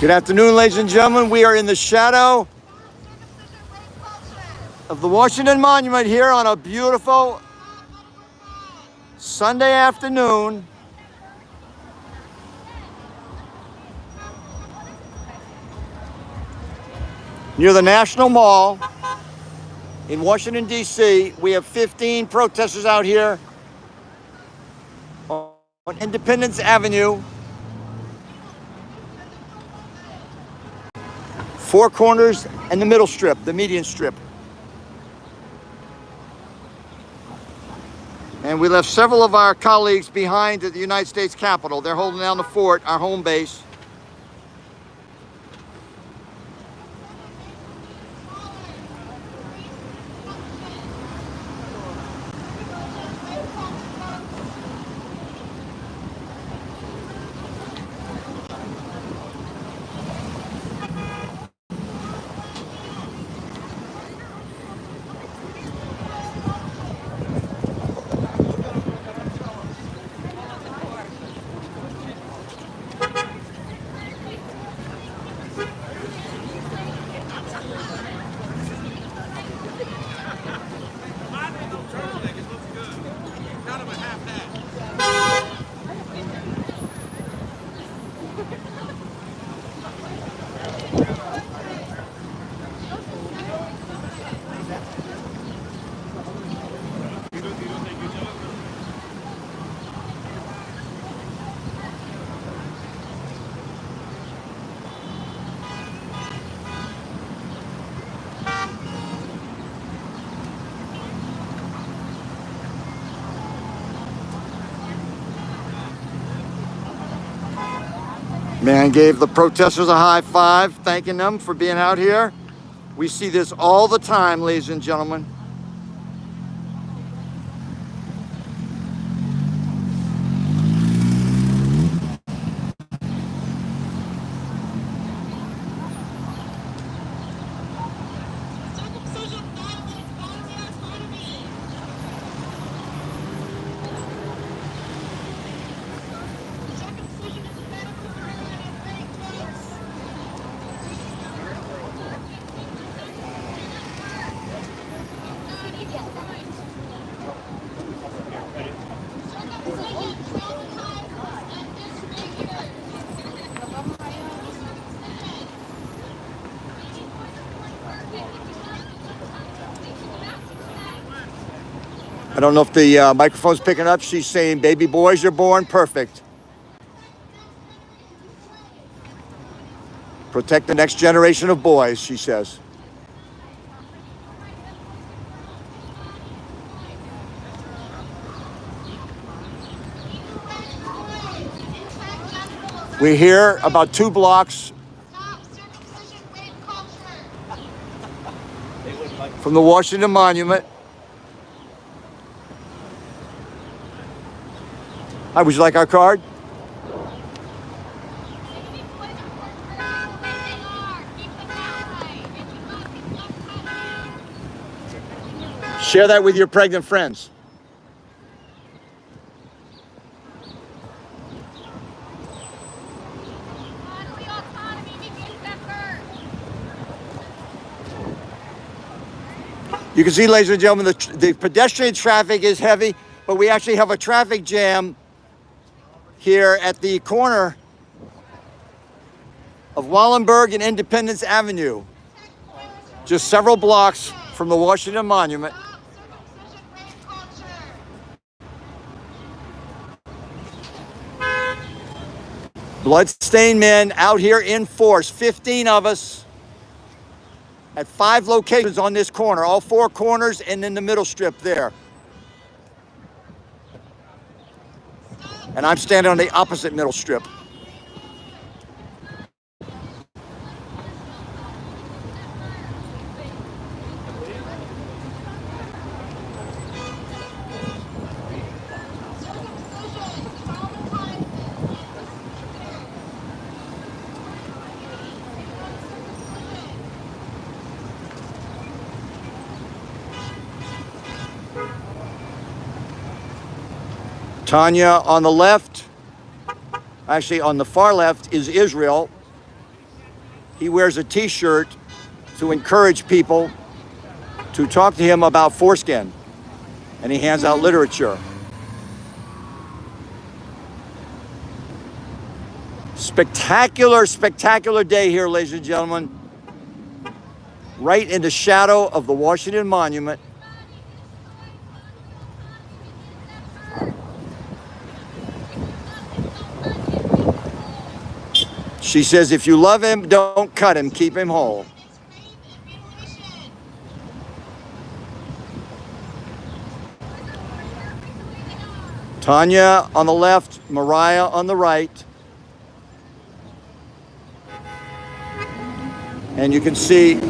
Good afternoon, ladies and gentlemen. We are in the shadow of the Washington Monument here on a beautiful Sunday afternoon. Near the National Mall in Washington, D.C. We have 15 protesters out here on Independence Avenue. Four corners and the middle strip, the median strip. And we left several of our colleagues behind at the United States Capitol. They're holding down the fort, our home base. Man gave the protesters a high five, thanking them for being out here. We see this all the time, ladies and gentlemen. I don't know if the microphone's picking up. She's saying, baby boys, you're born perfect. Protect the next generation of boys, she says. We're here about 2 blocks from the Washington Monument. Hi, would you like our card? Share that with your pregnant friends. You can see, ladies and gentlemen, the pedestrian traffic is heavy, but we actually have a traffic jam here at the corner of Wallenberg and Independence Avenue, just several blocks from the Washington Monument. Bloodstained men out here in force, 15 of us at 5 locations on this corner, all 4 corners and in the middle strip there. And I'm standing on the opposite middle strip. Tanya on the left, actually on the far left is Israel. he wears a t-shirt to encourage people to talk to him about foreskin. And he hands out literature. Spectacular, spectacular day here, ladies and gentlemen. Right in the shadow of the Washington Monument. She says, if you love him, don't cut him, keep him whole. Tanya on the left, Mariah on the right. And you can see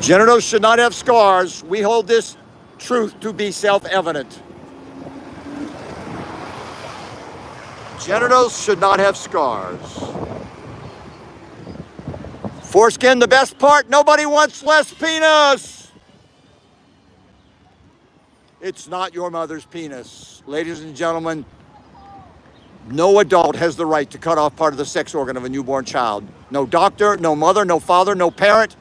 genitals should not have scars. We hold this truth to be self-evident. Genitals should not have scars. Foreskin, the best part. Nobody wants less penis. It's not your mother's penis. Ladies and gentlemen, no adult has the right to cut off part of the sex organ of a newborn child. No doctor, no mother, no father, no parent,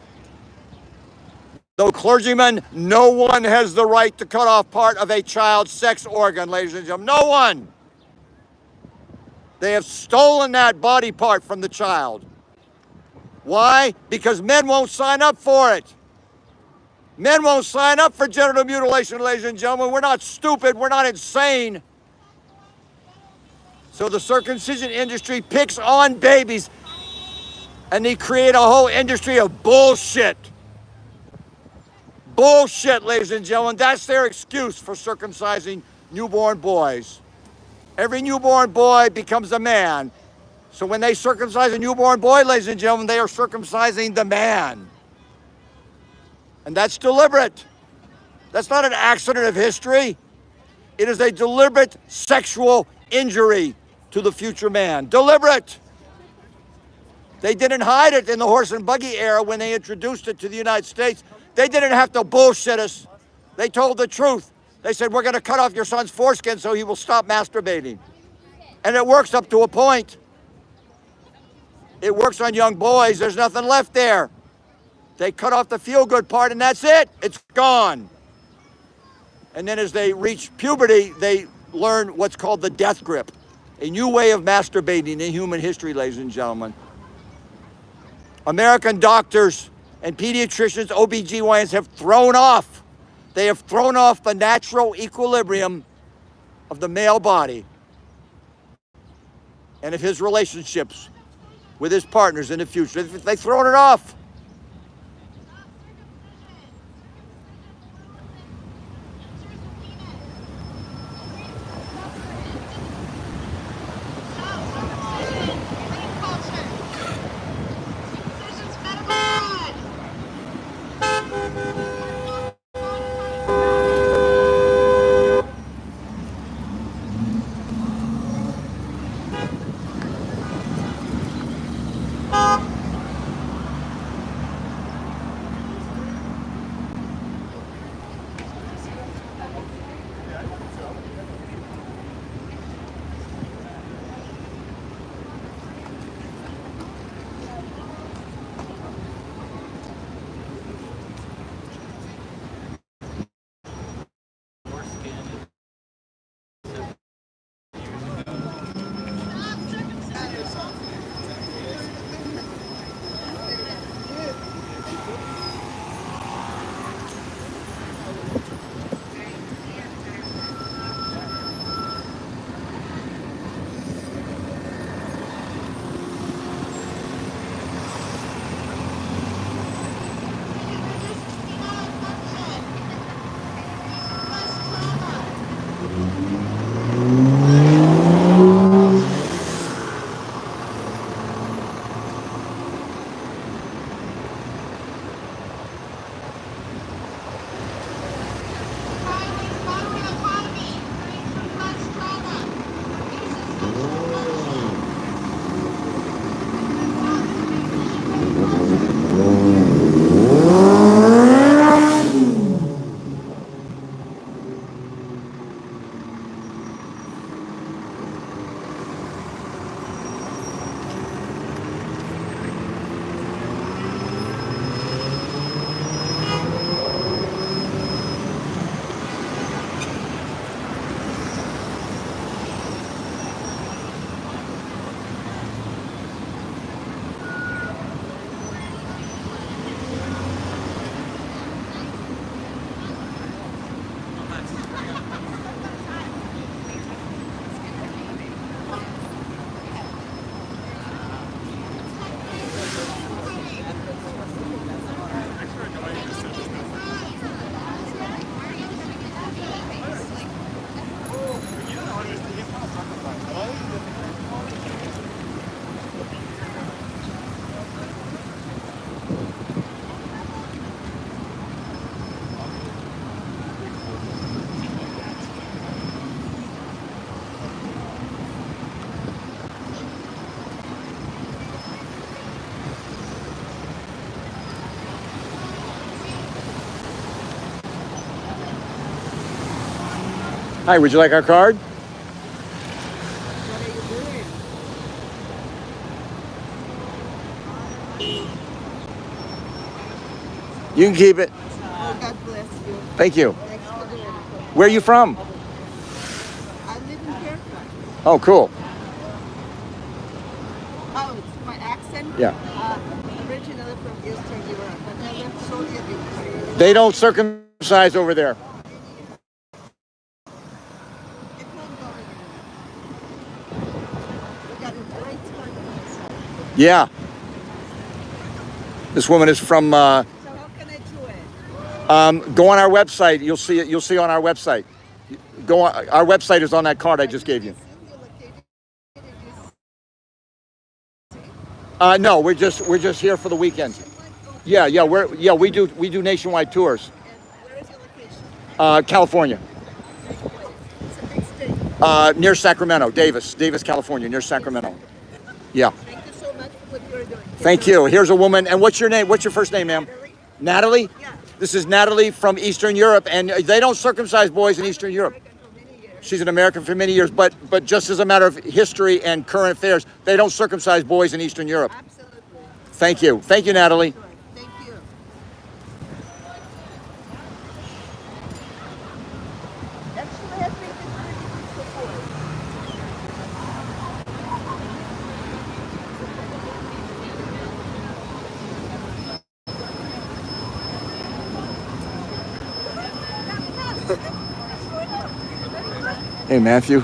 no clergyman. No one has the right to cut off part of a child's sex organ, ladies and gentlemen. No one. They have stolen that body part from the child. Why? Because men won't sign up for it. Men won't sign up for genital mutilation, ladies and gentlemen. We're not stupid. We're not insane. So the circumcision industry picks on babies, and they create a whole industry of bullshit. Bullshit, ladies and gentlemen. That's their excuse for circumcising newborn boys. Every newborn boy becomes a man. So when they circumcise a newborn boy, ladies and gentlemen, they are circumcising the man. And that's deliberate. That's not an accident of history. It is a deliberate sexual injury to the future man. Deliberate. They didn't hide it in the horse and buggy era when they introduced it to the United States. They didn't have to bullshit us. They told the truth. They said, we're going to cut off your son's foreskin so he will stop masturbating. And it works up to a point. It works on young boys. There's nothing left there. They cut off the feel-good part, and that's it. It's gone. And then as they reach puberty, they learn what's called the death grip, a new way of masturbating in human history, ladies and gentlemen. American doctors and pediatricians, OBGYNs have thrown off. They have thrown off the natural equilibrium of the male body and of his relationships with his partners in the future. They've thrown it off. Hi, would you like our card? What are you doing? You can keep it. Oh, God bless you. Thank you. Thanks for doing it. Where are you from? I live in Fairfax. Oh, cool. Oh, it's my accent? Yeah. Originally from Eastern Europe, but I left Soviet Union. They don't circumcise over there. It won't go anywhere. We got a great time. Yeah. This woman is from. So how can I do it? Go on our website. You'll see it. You'll see on our website. Go on. Our website is on that card I just gave you. No, we're just here for the weekend. Yeah, we do nationwide tours. And where is your location? California, It's a big state. near Sacramento, Davis, California, near Sacramento. Yeah. Thank you so much for what you're doing. Thank you. Here's a woman. And what's your name? What's your first name, ma'am? Natalie? Yeah. This is Natalie from Eastern Europe, and they don't circumcise boys in Eastern Europe. For many years. She's an American for many years, but just as a matter of history and current affairs, they don't circumcise boys in Eastern Europe. Absolutely. Thank you. Thank you, Natalie. Thank you. Actually, I think it's pretty good support. Hey, Matthew.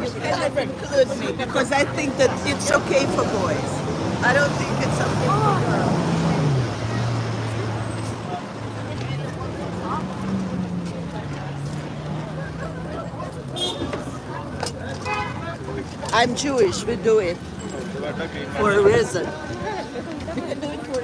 You kind of include me because I think that it's okay for boys. I don't think it's okay for girls. I'm Jewish. We do it for a reason. We can do it for.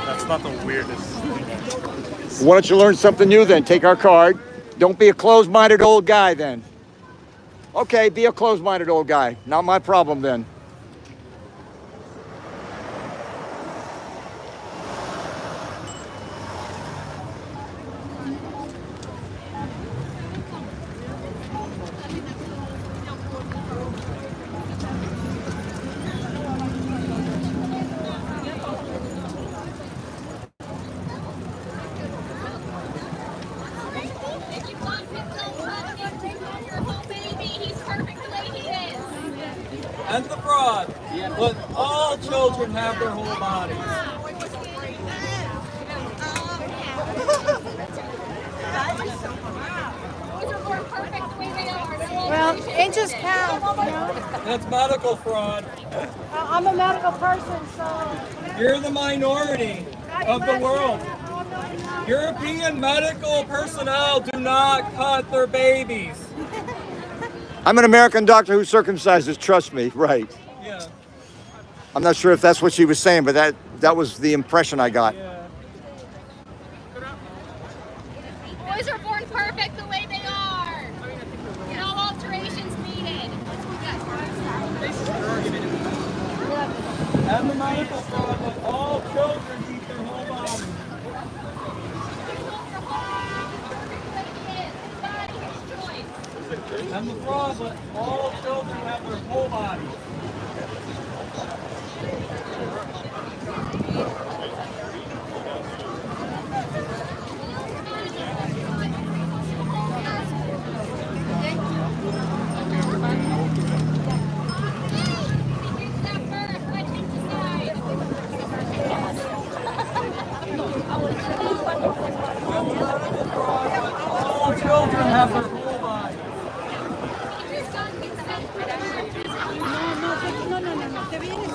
That's not the weirdest thing. Why don't you learn something new then? Take our card. Don't be a closed-minded old guy then. Okay, be a closed-minded old guy. Not my problem then. And the fraud. But all children have their whole bodies. Well, angels count, you know. That's medical fraud. I'm a medical person, so. You're the minority of the world. European medical personnel do not cut their babies. I'm an American doctor who circumcises, trust me, right. Yeah. I'm not sure if that's what she was saying, but that was the impression I got. Yeah. Boys are born perfect the way they are. No alterations needed. And the medical fraud, but all children keep their whole bodies. And the fraud, but all children have their whole bodies. All children have their whole bodies. No, te vienes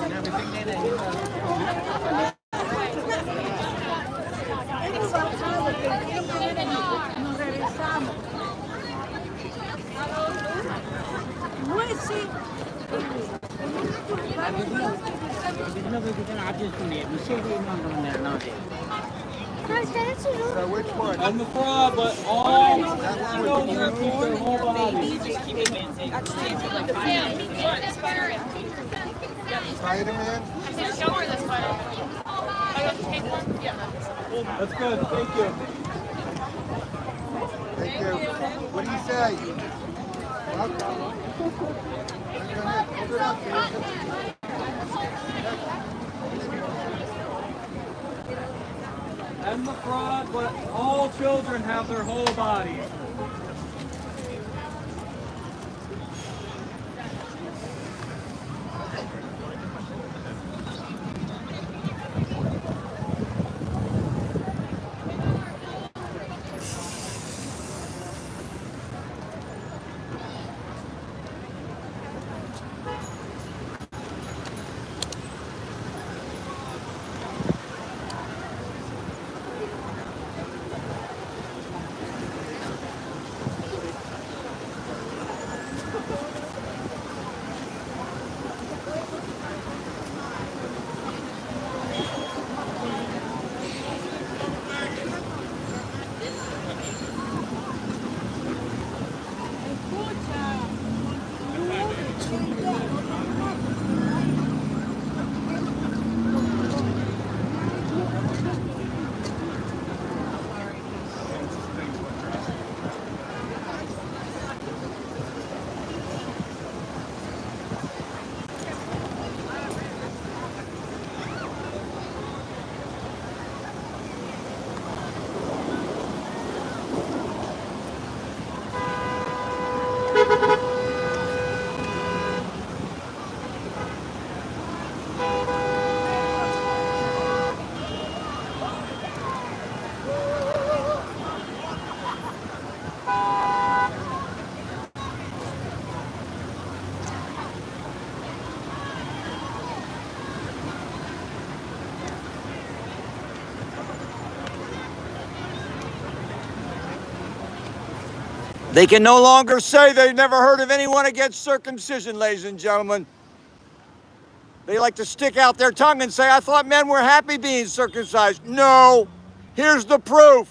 nos regresamos. Pues sí. So which one? I'm the fraud, but all children keep their whole body. Spider-Man? That's good. Thank you. Thank you. What do you say? Hold it up, kid. I'm the fraud, but all children have their whole bodies. They can no longer say they never heard of anyone against circumcision, ladies and gentlemen. They like to stick out their tongue and say, I thought men were happy being circumcised. No, here's the proof.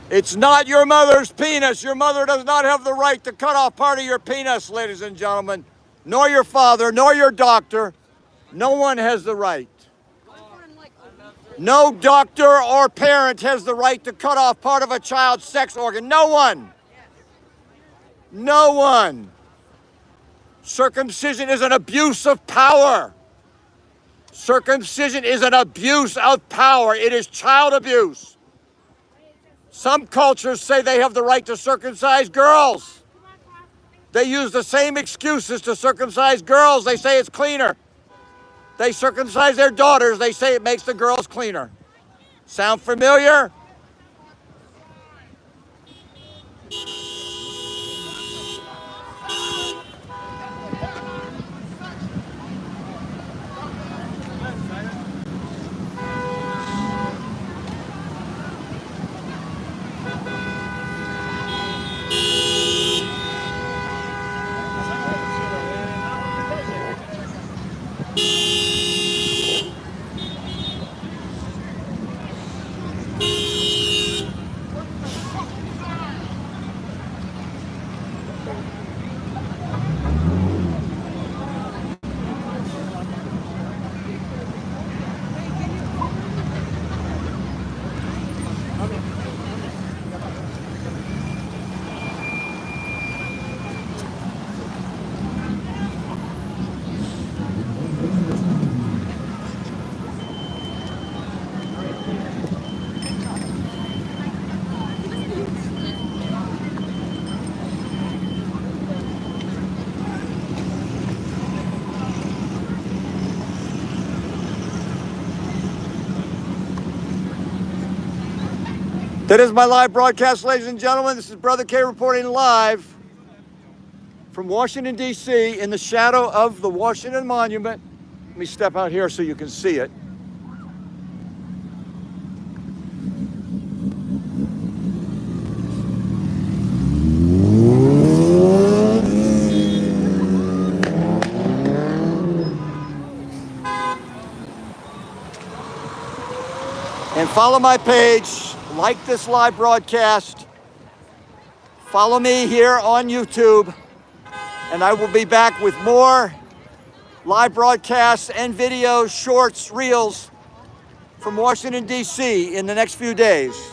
It's not your mother's penis. Your mother does not have the right to cut off part of your penis, ladies and gentlemen. Nor your father, nor your doctor. No one has the right. No doctor or parent has the right to cut off part of a child's sex organ. No one. No one. Circumcision is an abuse of power. Circumcision is an abuse of power. It is child abuse. Some cultures say they have the right to circumcise girls. They use the same excuses to circumcise girls. They say it's cleaner. They circumcise their daughters. They say it makes the girls cleaner. Sound familiar? That is my live broadcast, ladies and gentlemen. This is Brother K reporting live from Washington, D.C. in the shadow of the Washington Monument. Let me step out here so you can see it. And follow my page, like this live broadcast. Follow me here on YouTube, and I will be back with more live broadcasts and videos, shorts, reels from Washington, D.C. in the next few days.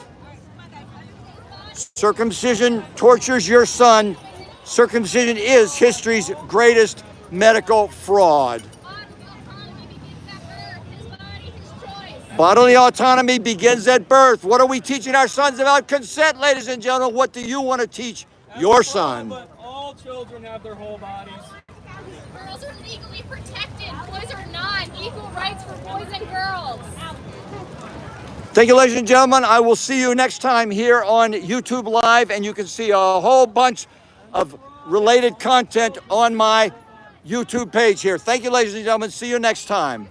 Circumcision tortures your son. Circumcision is history's greatest medical fraud. Bodily autonomy begins at birth. What are we teaching our sons about consent, ladies and gentlemen? What do you want to teach your son? But all children have their whole bodies. Girls are legally protected. Boys are not. Equal rights for boys and girls. Thank you, ladies and gentlemen. I will see you next time here on YouTube Live, and you can see a whole bunch of related content on my YouTube page here. Thank you, ladies and gentlemen. See you next time.